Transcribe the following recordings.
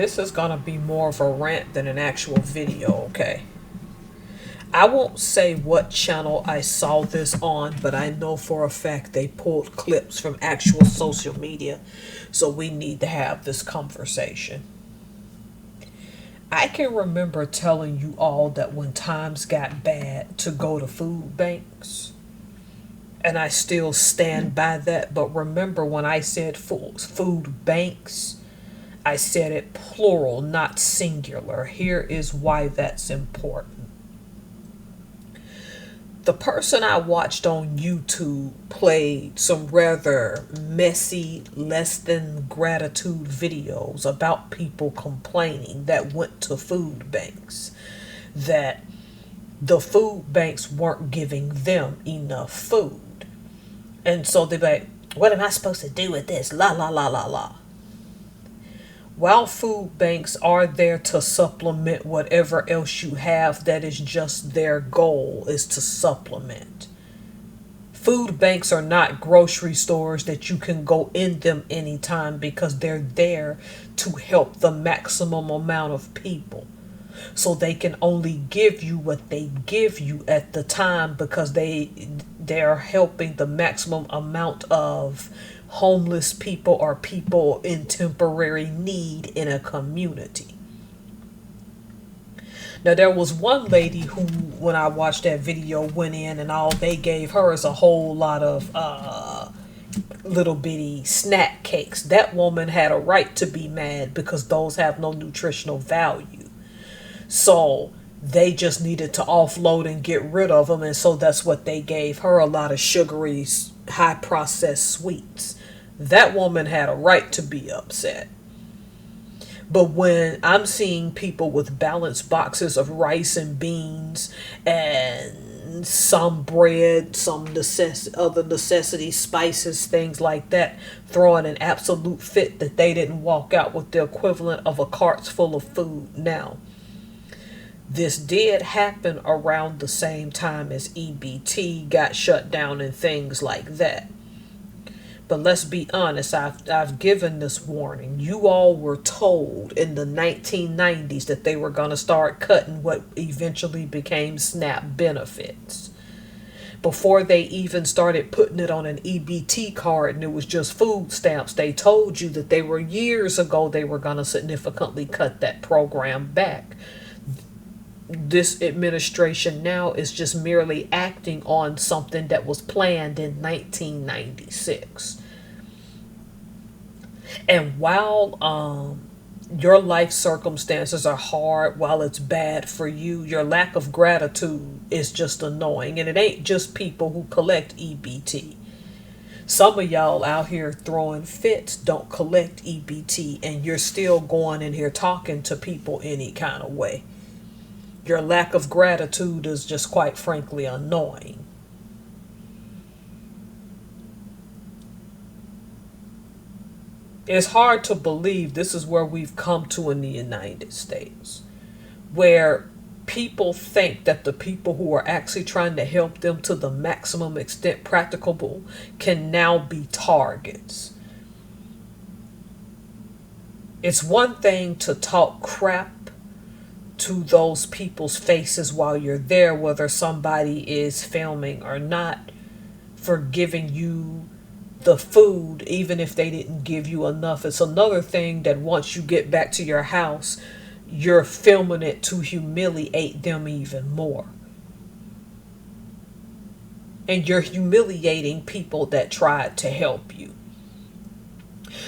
this is going to be more of a rant than an actual video, okay? I won't say what channel I saw this on, but I know for a fact they pulled clips from actual social media, so we need to have this conversation. I can remember telling you all that when times got bad to go to food banks, and I still stand by that. But remember, when I said food banks, I said it plural, not singular. Here is why that's important. The person I watched on YouTube played some rather messy, less than gratitude videos about people complaining that went to food banks, that the food banks weren't giving them enough food. And so they're like, what am I supposed to do with this? La, la, la, la, la. While food banks are there to supplement whatever else you have, that is just their goal, is to supplement. Food banks are not grocery stores that you can go in them anytime, because they're there to help the maximum amount of people. So they can only give you what they give you at the time, because they're helping the maximum amount of homeless people or people in temporary need in a community. Now, there was one lady who, when I watched that video, went in and all they gave her is a whole lot of little bitty snack cakes. That woman had a right to be mad, because those have no nutritional value. So they just needed to offload and get rid of them, and so that's what they gave her, a lot of sugary, high processed sweets. That woman had a right to be upset. But when I'm seeing people with balanced boxes of rice and beans and some bread, some other necessities, spices, things like that, throwing an absolute fit that they didn't walk out with the equivalent of a cart full of food. Now, this did happen around the same time as EBT got shut down and things like that. But let's be honest, I've given this warning. You all were told in the 1990s that they were going to start cutting what eventually became SNAP benefits. Before they even started putting it on an EBT card and it was just food stamps, they told you that they were years ago they were going to significantly cut that program back. This administration now is just merely acting on something that was planned in 1996. And while your life circumstances are hard, while it's bad for you, your lack of gratitude is just annoying. And it ain't just people who collect EBT. Some of y'all out here throwing fits don't collect EBT, and you're still going in here talking to people any kind of way. Your lack of gratitude is just, quite frankly, annoying. It's hard to believe this is where we've come to in the United States, where people think that the people who are actually trying to help them to the maximum extent practicable can now be targets. It's one thing to talk crap to those people's faces while you're there, whether somebody is filming or not, for giving you the food, even if they didn't give you enough. It's another thing that once you get back to your house, you're filming it to humiliate them even more. And you're humiliating people that tried to help you.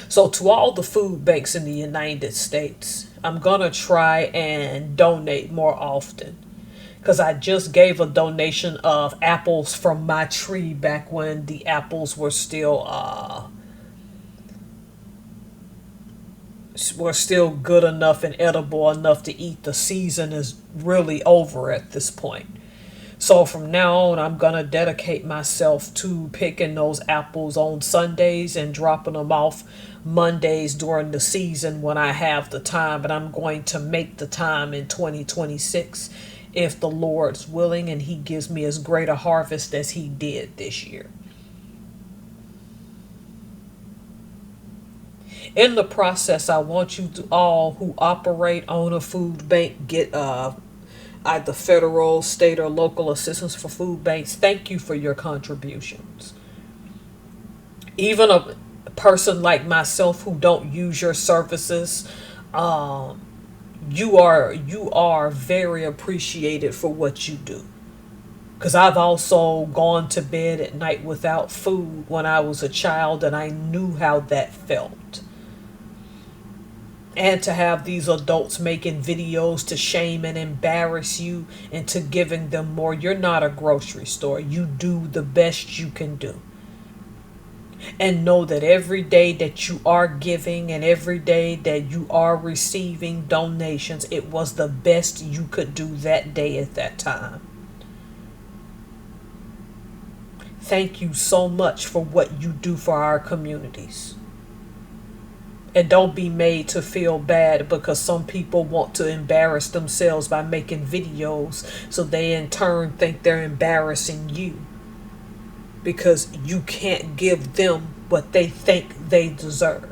So to all the food banks in the United States, I'm going to try and donate more often. Because I just gave a donation of apples from my tree back when the apples were still good enough and edible enough to eat. The season is really over at this point. So from now on, I'm going to dedicate myself to picking those apples on Sundays and dropping them off Mondays during the season when I have the time. But I'm going to make the time in 2026 if the Lord's willing and he gives me as great a harvest as he did this year. In the process, I want you to all who operate on a food bank get either federal, state, or local assistance for food banks. Thank you for your contributions. Even a person like myself who don't use your services, um, you are very appreciated for what you do. Because I've also gone to bed at night without food when I was a child, and I knew how that felt. And to have these adults making videos to shame and embarrass you into giving them more. You're not a grocery store. You do the best you can do. And know that every day that you are giving and every day that you are receiving donations, it was the best you could do that day at that time. Thank you so much for what you do for our communities. And don't be made to feel bad because some people want to embarrass themselves by making videos so they in turn think they're embarrassing you because you can't give them what they think they deserve.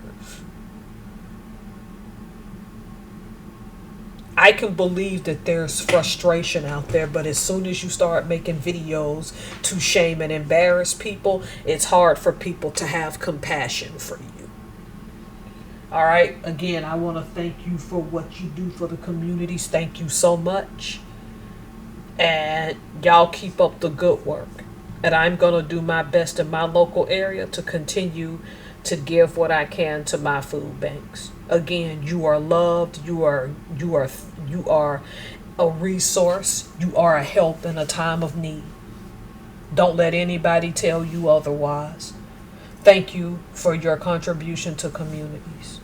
I can believe that there's frustration out there, but as soon as you start making videos to shame and embarrass people, it's hard for people to have compassion for you. All right. Again, I want to thank you for what you do for the communities. Thank you so much. And y'all keep up the good work. And I'm going to do my best in my local area to continue to give what I can to my food banks. Again, you are loved. You are a resource. You are a help in a time of need. Don't let anybody tell you otherwise. Thank you for your contribution to communities.